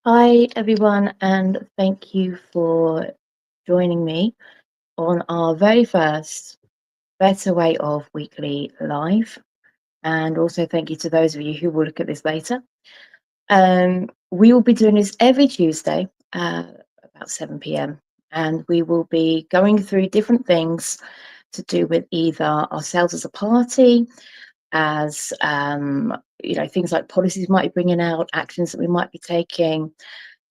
Hi, everyone, and thank you for joining me on our very first Better Way of Weekly Live. And also, thank you to those of you who will look at this later. We will be doing this every Tuesday about 7 p.m. And we will be going through different things to do with either ourselves as a party, as things like policies might be bringing out, actions that we might be taking,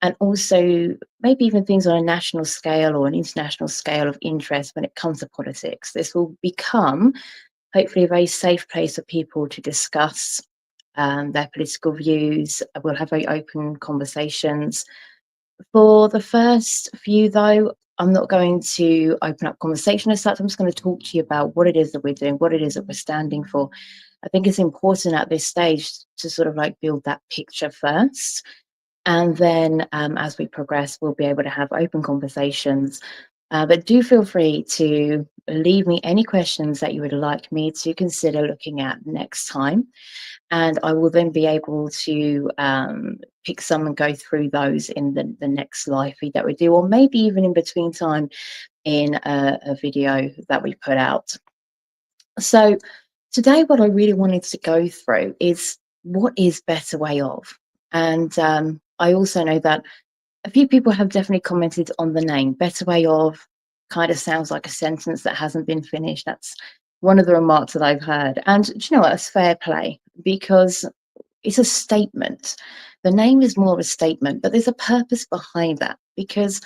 and also maybe even things on a national scale or an international scale of interest when it comes to politics. This will become, hopefully, a very safe place for people to discuss their political views. We'll have very open conversations. For the first few, though, I'm not going to open up conversation as such. I'm just going to talk to you about what it is that we're doing, what it is that we're standing for. I think it's important at this stage to sort of like build that picture first. And then as we progress, we'll be able to have open conversations. But do feel free to leave me any questions that you would like me to consider looking at next time. And I will then be able to pick some and go through those in the next live feed that we do, or maybe even in between time in a video that we put out. So today, what I really wanted to go through is what is Better Way of? And I also know that a few people have definitely commented on the name. Better Way of kind of sounds like a sentence that hasn't been finished. That's one of the remarks that I've heard. And do you know what? It's fair play because it's a statement. The name is more of a statement, but there's a purpose behind that because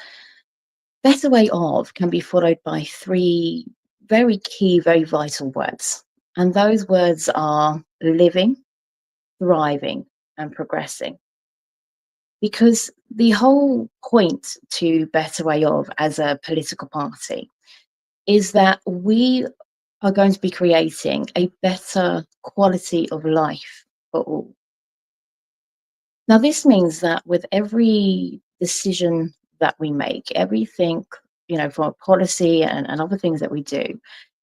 Better Way of can be followed by three very key, very vital words. And those words are living, thriving, and progressing. Because the whole point to Better Way of as a political party is that we are going to be creating a better quality of life for all. Now, this means that with every decision that we make, everything, from a policy and other things that we do,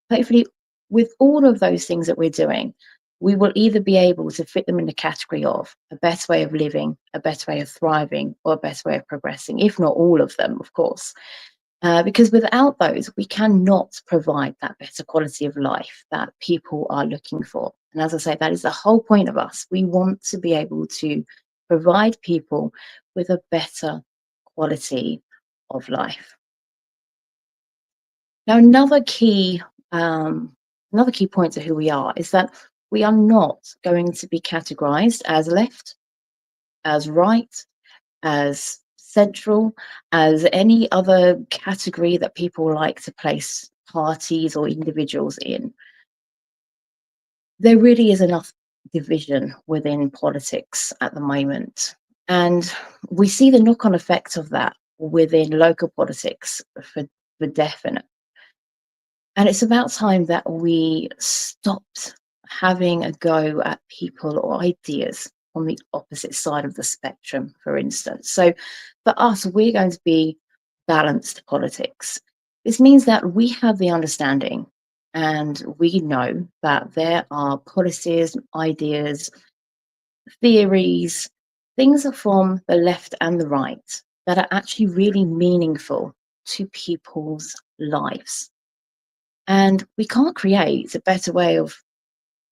hopefully, with all of those things that we're doing, we will either be able to fit them in the category of a better way of living, a better way of thriving, or a better way of progressing, if not all of them, of course. Because without those, we cannot provide that better quality of life that people are looking for. And as I say, that is the whole point of us. We want to be able to provide people with a better quality of life. Now, another key point to who we are is that we are not going to be categorized as left, as right, as central, as any other category that people like to place parties or individuals in. There really is enough division within politics at the moment. And we see the knock on effect of that within local politics for definite. And it's about time that we stopped having a go at people or ideas on the opposite side of the spectrum, for instance. So for us, we're going to be balanced politics. This means that we have the understanding and we know that there are policies, ideas, theories, things are from the left and the right that are actually really meaningful to people's lives. And we can't create a better way of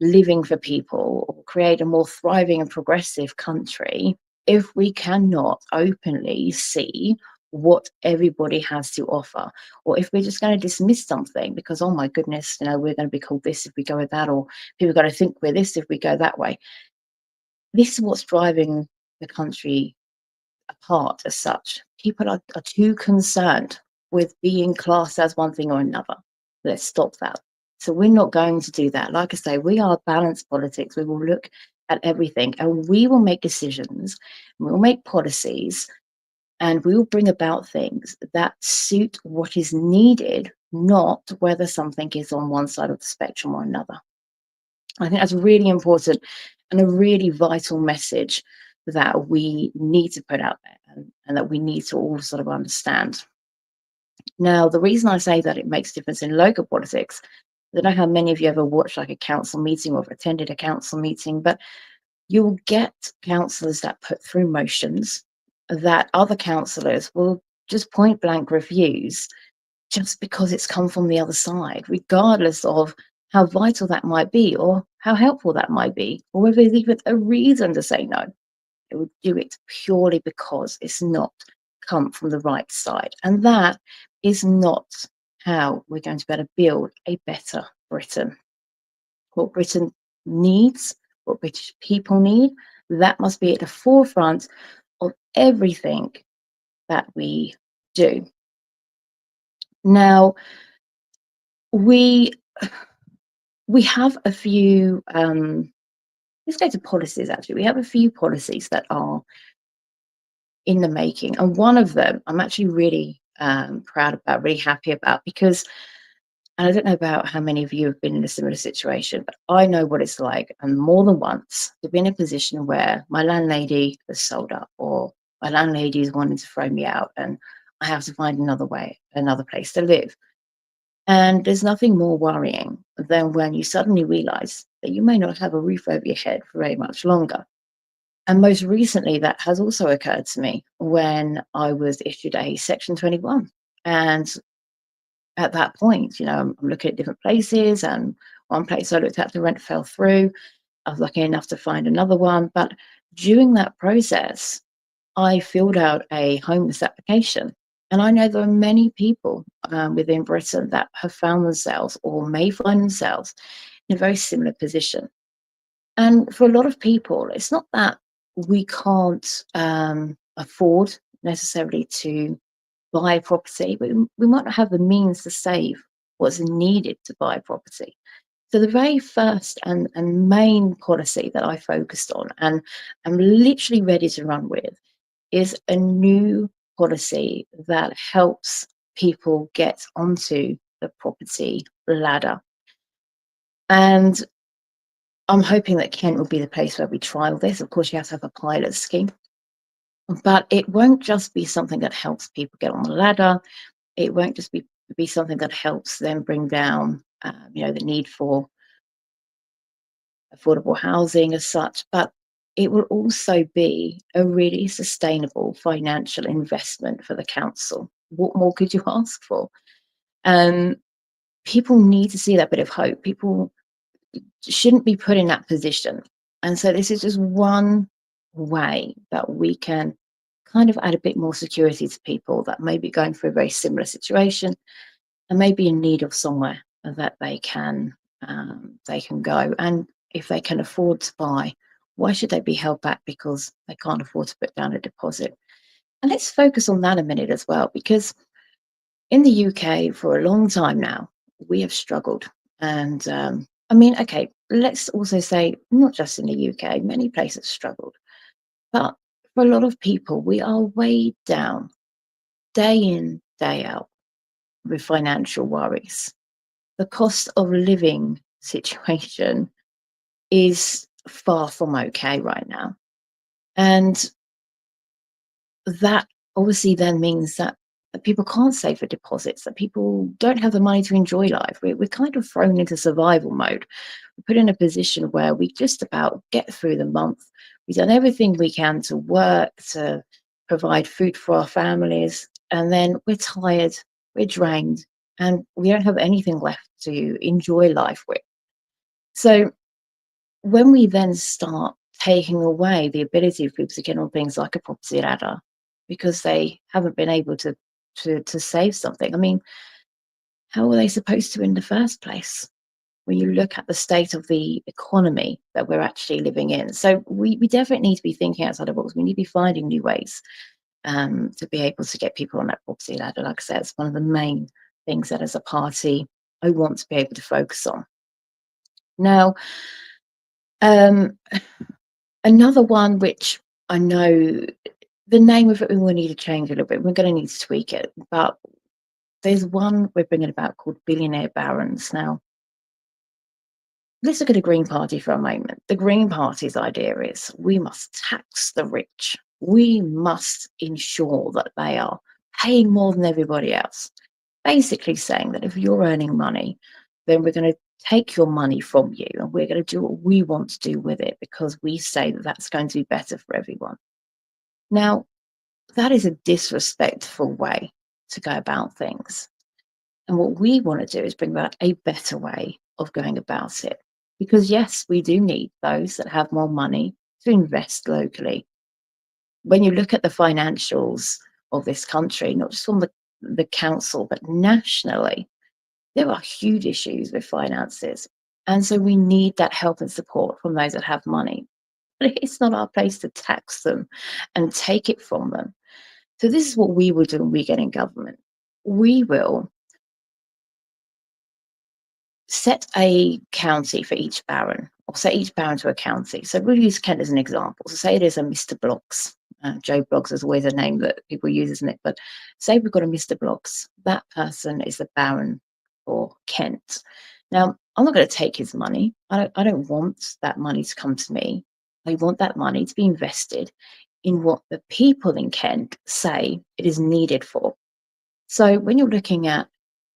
living for people or create a more thriving and progressive country if we cannot openly see what everybody has to offer, or if we're just going to dismiss something because, oh my goodness, we're going to be called this if we go with that, or people are going to think we're this if we go that way. This is what's driving the country apart as such. People are too concerned with being classed as one thing or another. Let's stop that. So we're not going to do that. Like I say, we are balanced politics. We will look at everything and we will make decisions, we will make policies, and we will bring about things that suit what is needed, not whether something is on one side of the spectrum or another. I think that's really important and a really vital message that we need to put out there and that we need to all sort of understand. Now, the reason I say that it makes a difference in local politics, I don't know how many of you ever watched like a council meeting or have attended a council meeting, but you'll get councillors that put through motions that other councillors will just point blank refuse just because it's come from the other side, regardless of how vital that might be or how helpful that might be, or whether there's even a reason to say no. It would do it purely because it's not come from the right side. And that is not how we're going to better build a better Britain. What Britain needs, what British people need, that must be at the forefront of everything that we do. Now, we we have a few let's go to policies actually. We have a few policies that are in the making. And one of them I'm actually really proud about, really happy about, because, and I don't know about how many of you have been in a similar situation, but I know what it's like, and more than once, to be in a position where my landlady has sold up, or my landlady is wanting to throw me out, and I have to find another way, another place to live. And there's nothing more worrying than when you suddenly realize that you may not have a roof over your head for very much longer. And most recently, that has also occurred to me when I was issued a Section 21. And at that point, I'm looking at different places, and one place I looked at, the rent fell through. I was lucky enough to find another one. But during that process, I filled out a homeless application. And I know there are many people within Britain that have found themselves or may find themselves in a very similar position. And for a lot of people, it's not that we can't afford necessarily to buy a property, but we might not have the means to save what's needed to buy a property. So the very first and main policy that I focused on and I'm literally ready to run with is a new policy that helps people get onto the property ladder. And I'm hoping that Kent will be the place where we trial this. Of course, you have to have a pilot scheme, but it won't just be something that helps people get on the ladder. It won't just be something that helps them bring down, the need for affordable housing as such, but it will also be a really sustainable financial investment for the council. What more could you ask for? Um, People need to see that bit of hope. People shouldn't be put in that position. And so this is just one way that we can kind of add a bit more security to people that may be going through a very similar situation and may be in need of somewhere that they can go. And if they can afford to buy, why should they be held back because they can't afford to put down a deposit? And let's focus on that a minute as well, because in the UK for a long time now, we have struggled. And I mean, okay, let's also say not just in the UK, many places struggled. But for a lot of people, we are weighed down day in, day out with financial worries. The cost of living situation is far from okay right now. And that obviously then means that people can't save for deposits, that people don't have the money to enjoy life. We're kind of thrown into survival mode. We're put in a position where we just about get through the month. We've done everything we can to work, to provide food for our families, and then we're tired, we're drained, and we don't have anything left to enjoy life with. So when we then start taking away the ability of people to get on things like a property ladder because they haven't been able to save something, I mean, how are they supposed to in the first place? When you look at the state of the economy that we're actually living in. So we definitely need to be thinking outside the box. We need to be finding new ways to be able to get people on that property ladder. Like I said, it's one of the main things that as a party I want to be able to focus on. Now, um, another one which I know the name of it we will need to change a little bit. We're going to need to tweak it, but there's one we're bringing about called billionaire barons. Now, let's look at the Green Party for a moment. The Green Party's idea is we must tax the rich. We must ensure that they are paying more than everybody else. Basically saying that if you're earning money, then we're going to take your money from you and we're going to do what we want to do with it because we say that that's going to be better for everyone. Now, That is a disrespectful way to go about things. And what we want to do is bring about a better way of going about it. Because, yes, we do need those that have more money to invest locally. When you look at the financials of this country, not just from the council, but nationally, there are huge issues with finances. And so we need that help and support from those that have money. But it's not our place to tax them and take it from them. So this is what we will do when we get in government. We will set a county for each baron, or set each baron to a county. So we'll use Kent as an example. So say there's a Mr. Blocks. Joe Bloggs is always a name that people use, isn't it? But say we've got a Mr. Blocks. That person is the baron for Kent. Now, I'm not going to take his money. I don't want that money to come to me. I want that money to be invested in what the people in Kent say it is needed for. So when you're looking at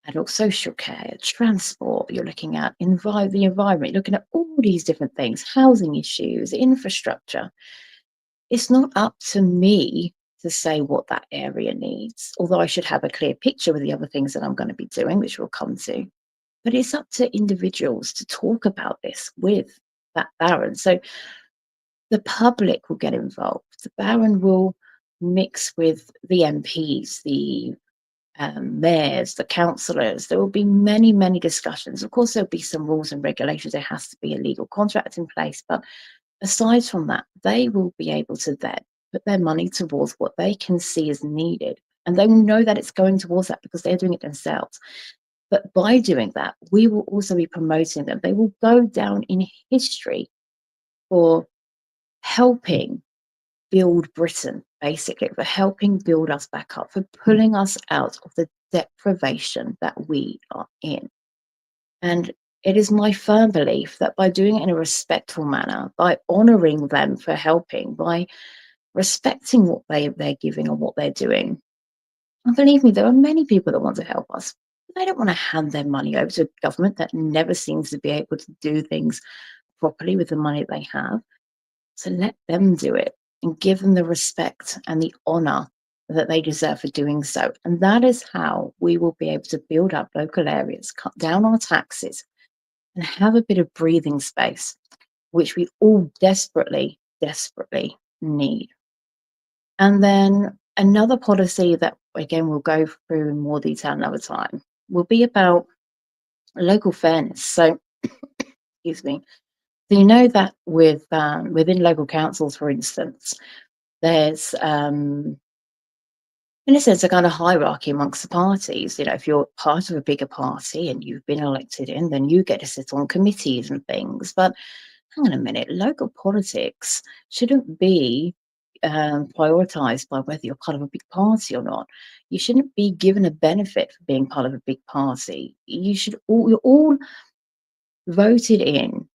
adult social care, transport, you're looking at the environment, you're looking at all these different things, housing issues, infrastructure. It's not up to me to say what that area needs, although I should have a clear picture with the other things that I'm going to be doing, which we'll come to. But it's up to individuals to talk about this with that baron. So the public will get involved. The baron will mix with the MPs, the mayors, the councillors. There will be many, many discussions. Of course, there'll be some rules and regulations. There has to be a legal contract in place. But aside from that, they will be able to then put their money towards what they can see as needed. And they will know that it's going towards that because they're doing it themselves. But by doing that, we will also be promoting them. They will go down in history for helping build Britain, basically, for helping build us back up, for pulling us out of the deprivation that we are in. And it is my firm belief that by doing it in a respectful manner, by honouring them for helping, by respecting what they're giving and what they're doing, and believe me, there are many people that want to help us. But they don't want to hand their money over to a government that never seems to be able to do things properly with the money that they have. So let them do it and give them the respect and the honour that they deserve for doing so. And that is how we will be able to build up local areas, cut down our taxes, and have a bit of breathing space, which we all desperately, desperately need. And then another policy that, again, we'll go through in more detail another time will be about local fairness. So, excuse me. So you know that within local councils, for instance, there's in a sense a kind of hierarchy amongst the parties. You know, if you're part of a bigger party and you've been elected in, then you get to sit on committees and things. But hang on a minute, local politics shouldn't be prioritized by whether you're part of a big party or not. You shouldn't be given a benefit for being part of a big party. You're all voted in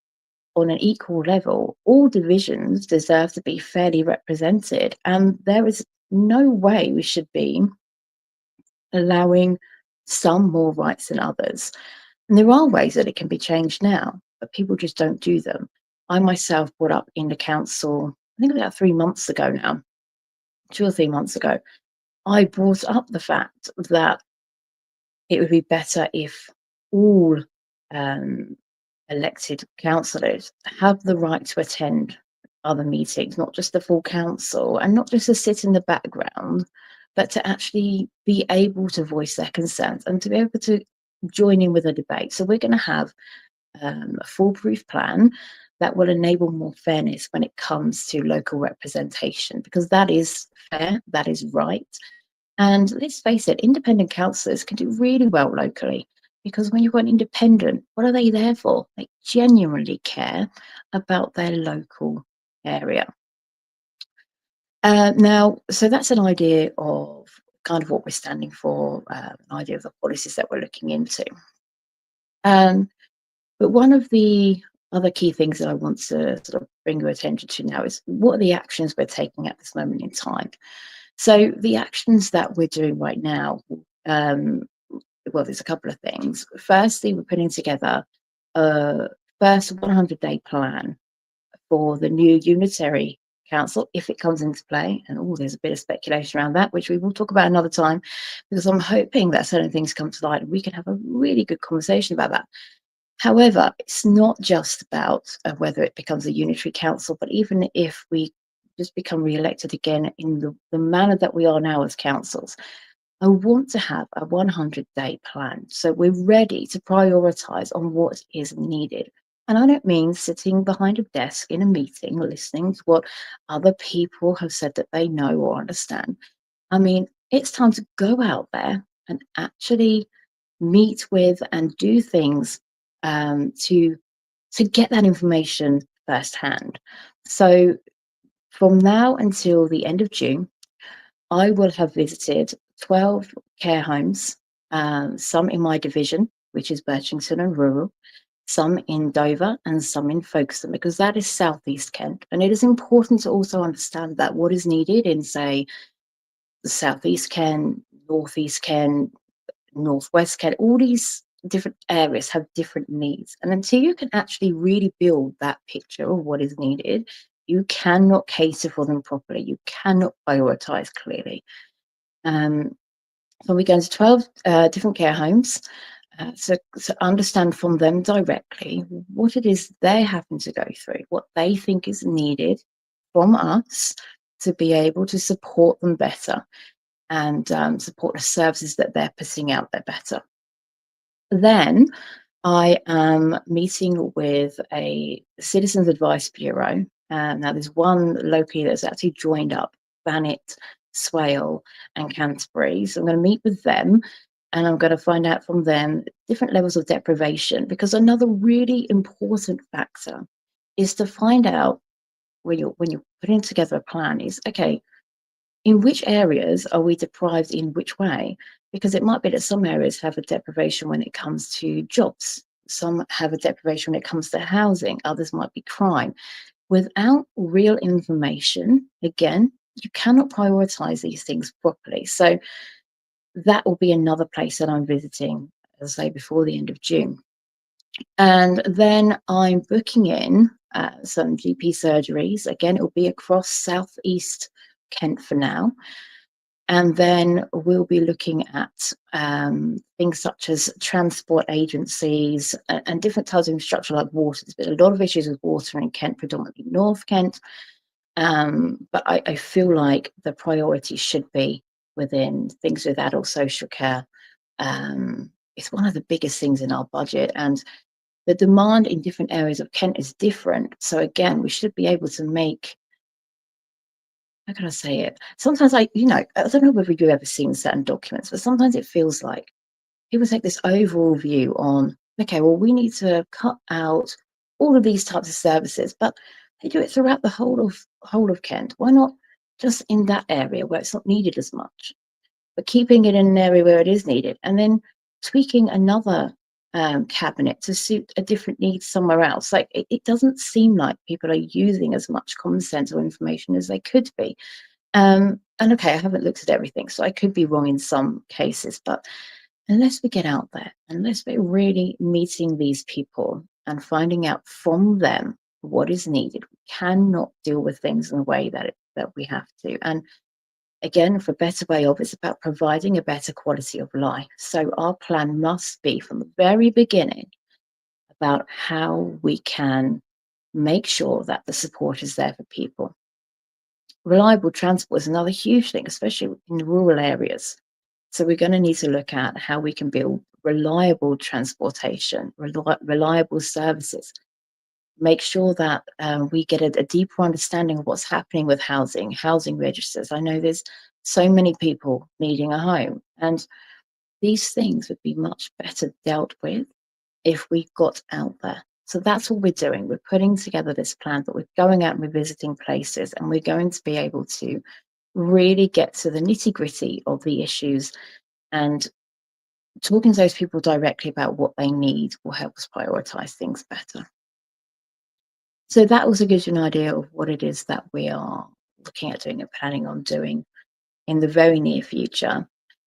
on an equal level. All divisions deserve to be fairly represented, and there is no way we should be allowing some more rights than others. And there are ways that it can be changed now, but people just don't do them. I myself brought up in the council, I think about 3 months ago now, 2 or 3 months ago, I brought up the fact that it would be better if all um, elected councillors have the right to attend other meetings, not just the full council, and not just to sit in the background, but to actually be able to voice their concerns and to be able to join in with a debate. So we're going to have a foolproof plan that will enable more fairness when it comes to local representation, because that is fair, that is right. And let's face it, independent councillors can do really well locally, because when you've got an independent, what are they there for? They genuinely care about their local area. Now, so that's an idea of kind of what we're standing for, an idea of the policies that we're looking into. Um, but one of the other key things that I want to sort of bring your attention to now is what are the actions we're taking at this moment in time. So the actions that we're doing right now, um, well, there's a couple of things. Firstly, we're putting together a first 100-day plan for the new unitary council if it comes into play. And oh, there's a bit of speculation around that, which we will talk about another time, because I'm hoping that certain things come to light and we can have a really good conversation about that. However, it's not just about whether it becomes a unitary council, but even if we just become re-elected again in the manner that we are now as councils, I want to have a 100-day plan. So we're ready to prioritize on what is needed. And I don't mean sitting behind a desk in a meeting listening to what other people have said that they know or understand. I mean, it's time to go out there and actually meet with and do things to get that information firsthand. So from now until the end of June, I will have visited 12 care homes, some in my division, which is Birchington and Rural, some in Dover, and some in Folkestone, because that is Southeast Kent. And it is important to also understand that what is needed in, say, the Southeast Kent, Northeast Kent, Northwest Kent, all these different areas have different needs. And until you can actually really build that picture of what is needed, you cannot cater for them properly. You cannot prioritize clearly. Um, so we go into 12 different care homes to understand from them directly what it is they're having to go through, what they think is needed from us to be able to support them better and support the services that they're putting out there better. Then I am meeting with a Citizens Advice Bureau. Now, there's one locally that's actually joined up Thanet, Swale, and Canterbury. So I'm going to meet with them and I'm going to find out from them different levels of deprivation, because another really important factor is to find out when you're putting together a plan is, okay, in which areas are we deprived in which way? Because it might be that some areas have a deprivation when it comes to jobs, some have a deprivation when it comes to housing, others might be crime. Without real information, again, you cannot prioritize these things properly. So that will be another place that I'm visiting, as I say, before the end of June. And then I'm booking in some GP surgeries. Again, it will be across Southeast Kent for now. And then we'll be looking at things such as transport agencies and different types of infrastructure like water. There's been a lot of issues with water in Kent, predominantly North Kent. But I feel like the priority should be within things with adult social care. It's one of the biggest things in our budget, and the demand in different areas of Kent is different. So again, we should be able to make, how can I say it? Sometimes I don't know whether you've ever seen certain documents, but sometimes it feels like people take this overall view on, okay, well, we need to cut out all of these types of services, but they do it throughout the whole of Kent. Why not just in that area where it's not needed as much, but keeping it in an area where it is needed, and then tweaking another cabinet to suit a different need somewhere else? Like it doesn't seem like people are using as much common sense or information as they could be. And okay, I haven't looked at everything, so I could be wrong in some cases, but unless we get out there, unless we're really meeting these people and finding out from them what is needed, we cannot deal with things in the way that we have to. And again, for better way of, it's about providing a better quality of life. So our plan must be from the very beginning about how we can make sure that the support is there for people. Reliable transport is another huge thing, especially in rural areas. So we're going to need to look at how we can build reliable transportation, reliable services, make sure that we get a deeper understanding of what's happening with housing registers. I know there's so many people needing a home, and these things would be much better dealt with if we got out there. So that's what we're doing. We're putting together this plan, but we're going out and we're visiting places, and we're going to be able to really get to the nitty gritty of the issues, and talking to those people directly about what they need will help us prioritize things better. So that also gives you an idea of what it is that we are looking at doing and planning on doing in the very near future.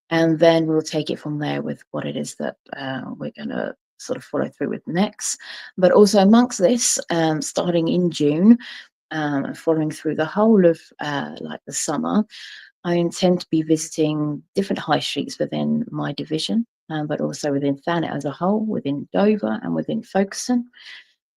And then we'll take it from there with what it is that we're going to sort of follow through with next. But also amongst this, starting in June, and following through the whole of like the summer, I intend to be visiting different high streets within my division, but also within Thanet as a whole, within Dover and within Folkestone,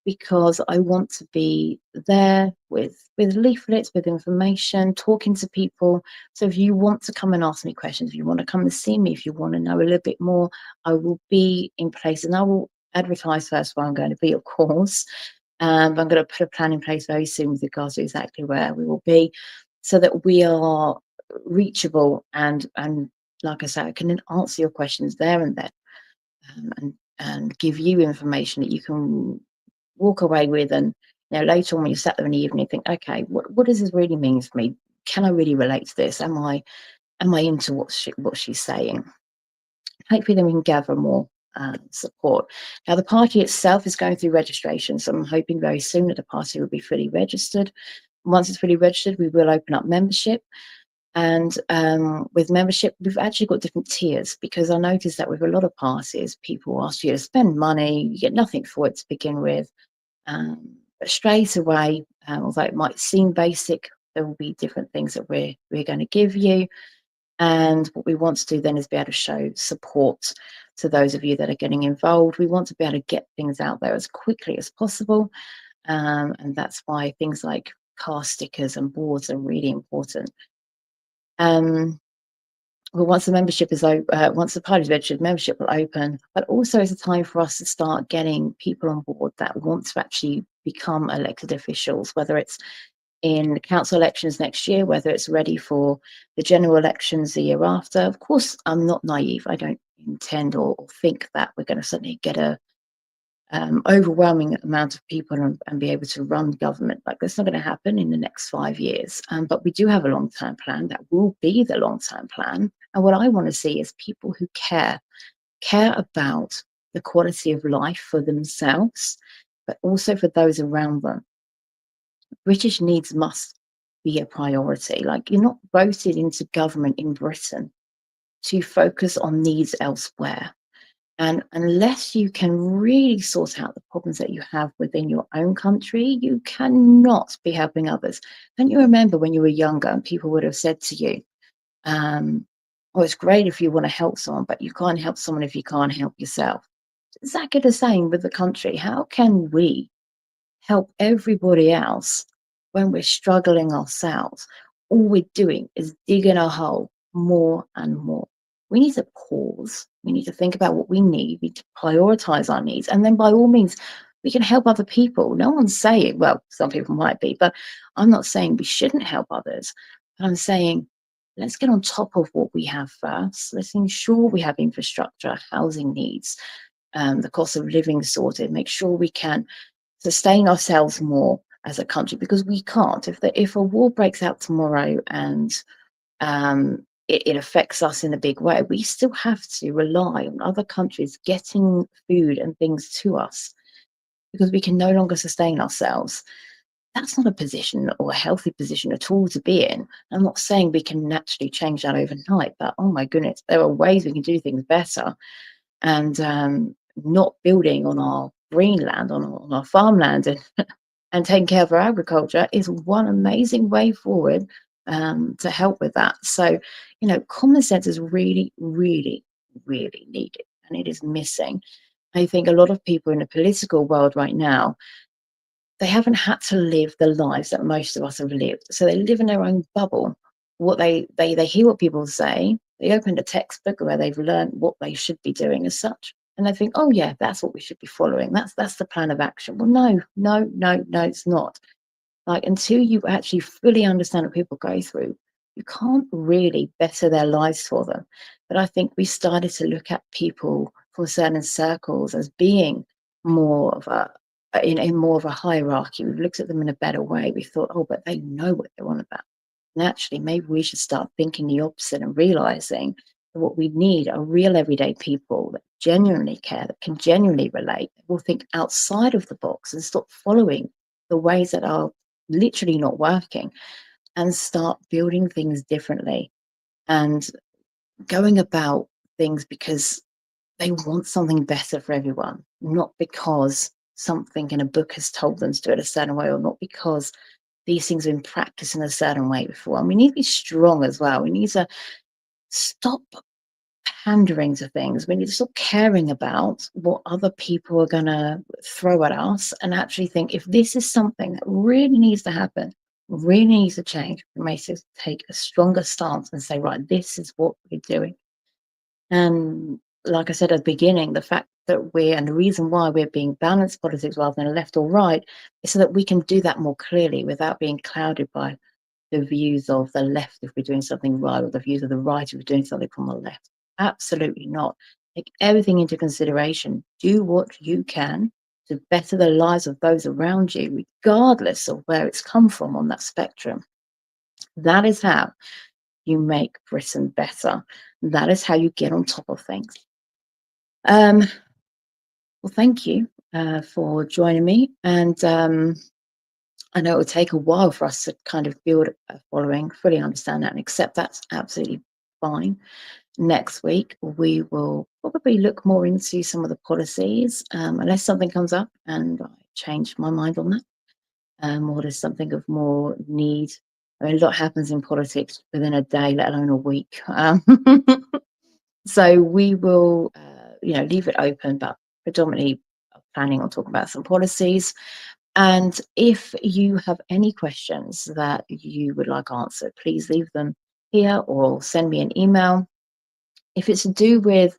because I want to be there with leaflets, with information, talking to people. So if you want to come and ask me questions, if you want to come and see me, if you want to know a little bit more, I will be in place, and I will advertise first where I'm going to be, of course. I'm going to put a plan in place very soon with regards to exactly where we will be, so that we are reachable, and like I said, I can then answer your questions there and then, and give you information that you can walk away with, and later on when you sat there in the evening think, okay, what does this really mean for me? Can I really relate to this? Am I into what she's saying? Hopefully then we can gather more support. Now the party itself is going through registration, so I'm hoping very soon that the party will be fully registered. Once it's fully registered, we will open up membership. And with membership, we've actually got different tiers, because I noticed that with a lot of parties, people ask you to spend money, you get nothing for it to begin with. But straight away, although it might seem basic, there will be different things that we're going to give you. And what we want to do then is be able to show support to those of you that are getting involved. We want to be able to get things out there as quickly as possible. And that's why things like car stickers and boards are really important. Well, once the membership is open, once the party's registered, membership will open. But also, it's a time for us to start getting people on board that want to actually become elected officials, whether it's in the council elections next year, whether it's ready for the general elections the year after. Of course, I'm not naive. I don't intend or think that we're going to suddenly get a overwhelming amount of people and be able to run government. Like, that's not going to happen in the next 5 years. But we do have a long-term plan that will be the long-term plan. And what I want to see is people who care about the quality of life for themselves, but also for those around them. British needs must be a priority. Like, you're not voted into government in Britain to focus on needs elsewhere. And unless you can really sort out the problems that you have within your own country, you cannot be helping others. Don't you remember when you were younger and people would have said to you, oh, it's great if you want to help someone, but you can't help someone if you can't help yourself. It's exactly the same with the country. How can we help everybody else when we're struggling ourselves? All we're doing is digging a hole more and more. We need to pause. We need to think about what we need. We need to prioritize our needs. And then by all means, we can help other people. No one's saying, well, some people might be, but I'm not saying we shouldn't help others. But I'm saying, let's get on top of what we have first. Let's ensure we have infrastructure, housing needs, the cost of living sorted, make sure we can sustain ourselves more as a country, because we can't. If a war breaks out tomorrow and it affects us in a big way, we still have to rely on other countries getting food and things to us, because we can no longer sustain ourselves. That's not a position or a healthy position at all to be in. I'm not saying we can naturally change that overnight, but oh my goodness, there are ways we can do things better. And not building on our greenland, on our farmland, and taking care of our agriculture is one amazing way forward to help with that. So, common sense is really, really, really needed, and it is missing. I think a lot of people in the political world right now, they haven't had to live the lives that most of us have lived. So they live in their own bubble. What they hear what people say, they open a textbook where they've learned what they should be doing as such. And they think, oh yeah, that's what we should be following. That's the plan of action. Well, no, no, no, no, it's not. Like, until you actually fully understand what people go through, you can't really better their lives for them. But I think we started to look at people from certain circles as being more of in more of a hierarchy. We've looked at them in a better way. We thought, oh, but they know what they're on about. And actually, maybe we should start thinking the opposite and realizing that what we need are real everyday people that genuinely care, that can genuinely relate, that will think outside of the box and stop following the ways that are literally not working, and start building things differently and going about things because they want something better for everyone, not because something in a book has told them to do it a certain way, or not because these things have been practiced in a certain way before. And we need to be strong as well. We need to stop pandering to things. We need to stop caring about what other people are going to throw at us and actually think if this is something that really needs to happen, really needs to change, we may just take a stronger stance and say, right, this is what we're doing. And like I said at the beginning, the fact that and the reason why we're being balanced politics rather than left or right is so that we can do that more clearly without being clouded by the views of the left if we're doing something right, or the views of the right if we're doing something from the left. Absolutely not. Take everything into consideration. Do what you can to better the lives of those around you, regardless of where it's come from on that spectrum. That is how you make Britain better. That is how you get on top of things. Um, well, thank you for joining me. And I know it will take a while for us to kind of build a following, fully understand that and accept that's absolutely fine. Next week, we will probably look more into some of the policies, unless something comes up and I change my mind on that, or there's something of more need. I mean, a lot happens in politics within a day, let alone a week. So we will, leave it open, but predominantly planning on talking about some policies. And if you have any questions that you would like answered, please leave them here or send me an email. If it's to do with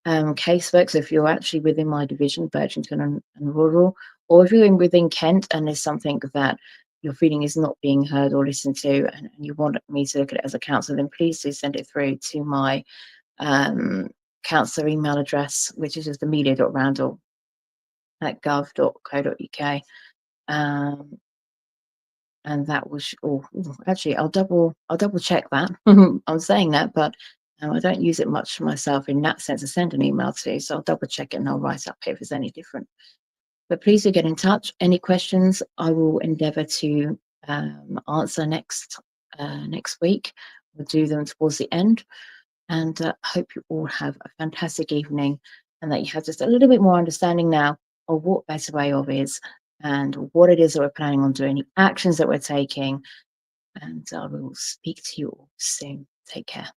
casework, so if you're actually within my division, Birchington and Rural, or if you're within Kent and there's something that your feeling is not being heard or listened to, and you want me to look at it as a councillor, then please do send it through to my councillor email address, which is just amelia.randall@gov.co.uk. Um, and that was, actually, I'll double check that. I'm saying that, but I don't use it much myself in that sense to send an email to, so I'll double check it and I'll write up if it's any different. But please do get in touch. Any questions, I will endeavour to answer next week. We'll do them towards the end. And hope you all have a fantastic evening and that you have just a little bit more understanding now of what Better Way Of is and what it is that we're planning on doing, the actions that we're taking. And I will speak to you all soon. Take care.